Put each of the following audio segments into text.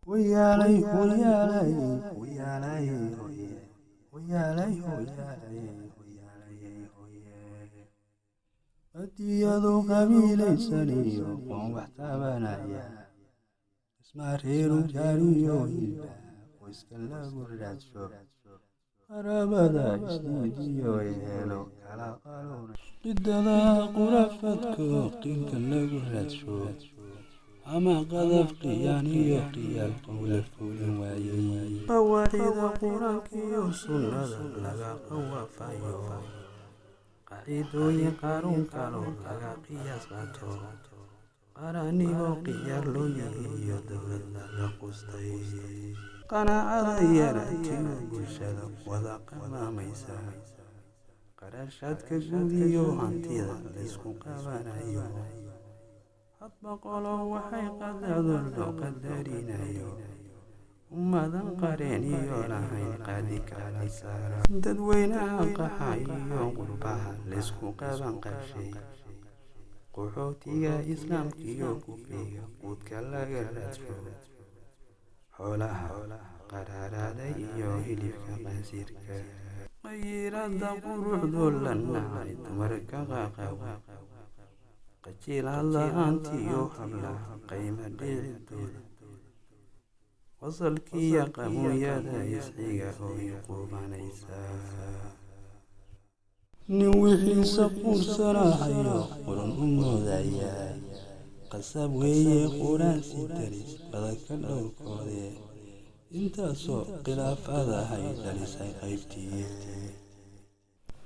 ويالي ويالي ويالي ويالي ويالي ويالي أديادو قبيلي سنيو قوم واحتابانايا اسمع ريرو جاريو هيبا ويسكلا قراتشو قرابدا اسديديو يهيلو كلا قالون قددا قرفتكو قينك اللي قراتشو أما قذف قياني يقيال قول فول وايي قواعد قرانك يوصلنا لغا قوافايو قاعدو يقارون كالو لغا قياس غاتو قراني وقيار لو يهيو دولة لغا قستي قناعة يراتيو بلشد وذا قما ميسا قراشات كقوديو هانتيدا ليسكو قابانايو hadba qolo waxay qadadon loo qadarinayo ummadan qareen iyo lahayn qaadi kala saara dadweynaha qaxayo qurbaha laysku qaban qabshay qaxootiga islaamka iyo kufriga qudka laga radsho xoolaha qaraarada iyo hilibka qasiirka qayrada quruxdo lanahay dumarka qaqawa قتيل الله أنتي يوحبلا قيمة ديدود وصل كي يقامو يادا يسعيقا هو يقوم عنيسا نوحي سقور سراحيو قرن أمو ذايا قصاب ويه قران سيدريس بذاك الأوكودي انتا سوء قلاف هذا هاي دليساي قيبتي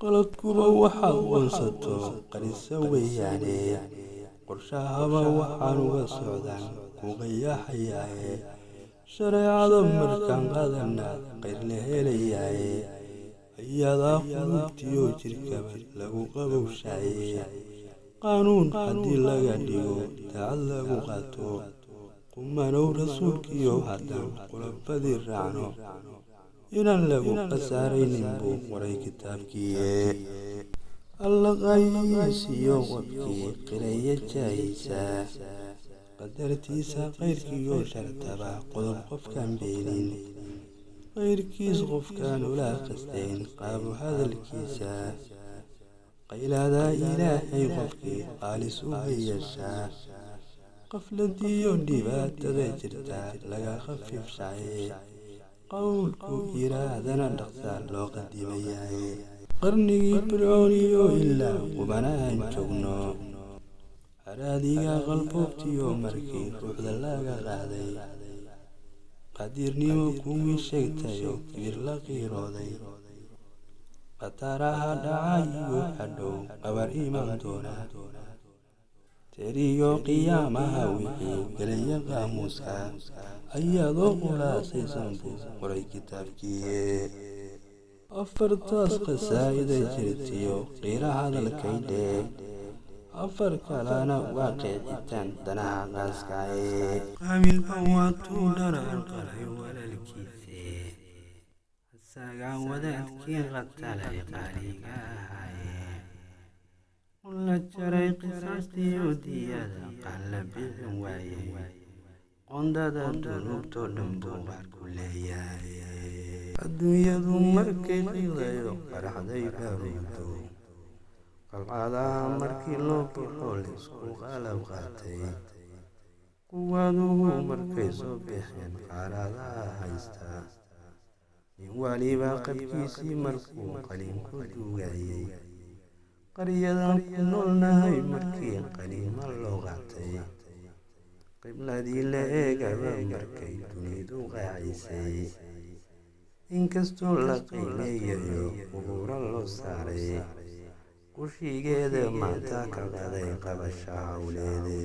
qaladkuba waxaad qoonsato qarisa weeyaane qorshahaba waxaan uga socdaan ku qayaxayaaye shareecada markaan qaadana qayr la helayaaye ayadaa qulubtiyo jirkaba lagu qabowshaaye qaanuun haddii laga dhigo daacad lagu qaato qumanow rasuulkiyo haddaan qulabadii raacno inaan lagu qasaaraynin buu qoray kitaabkiiye alla qaysiyo qofkii qiraya jaayisa qadartiisa qayrkiiyo shartaba qodob qofkaan beenin qayrkiis qofkaan ula qastayn qaabo hadalkiisa qaylaada ilaahay qofkii qaalis u hayashaa qafladiyo dhibaatada jirta laga khafiifshaye qawlku yiraadana dhaqsaa loo qadimayahay qarnigii fircooniyo ilaa qubanaan joogno haraadiga qalboobtiyo markii ruuxda laga qaaday qadiirnimo kuwii sheegtayo kibir la qiirooday qataaraha dhacayiyo hadhow qabar iman doona teriyo qiyaamaha wixii gelaya qaamuuska ayadoo qulaasaysan buu qoray kitaabkiiye afartaas qasaa'ida jirtiyo qiira hadalkaydhe afar kalena waa qeexitaan danaha qaaskaaye qabiilba waatuu dharar qalay walaalkiise isagaa wadaadkii qatalay qaaliga ahaye la jaray qisaastiyo diyada qalla bixin waaye qondada dunuubtoo dhan buu qaar ku leeyahay adduunyadu markay qiidayo qaraxday baarugdo qalcadaha markii loo baxo laysku qalab qaatay quwaaduhu markay soo baxeen qaaradaha haysta nin waliba qabkiisii markuu qalin ku duugayay qaryadan ku noolnahay markii qaliima loo qaatay qibladii la eegaba markay dunidu qaacisay inkastoo la qiimeeyayo qubuuro loo saaray qushigeeda maanta ka qaday qabasha hawleede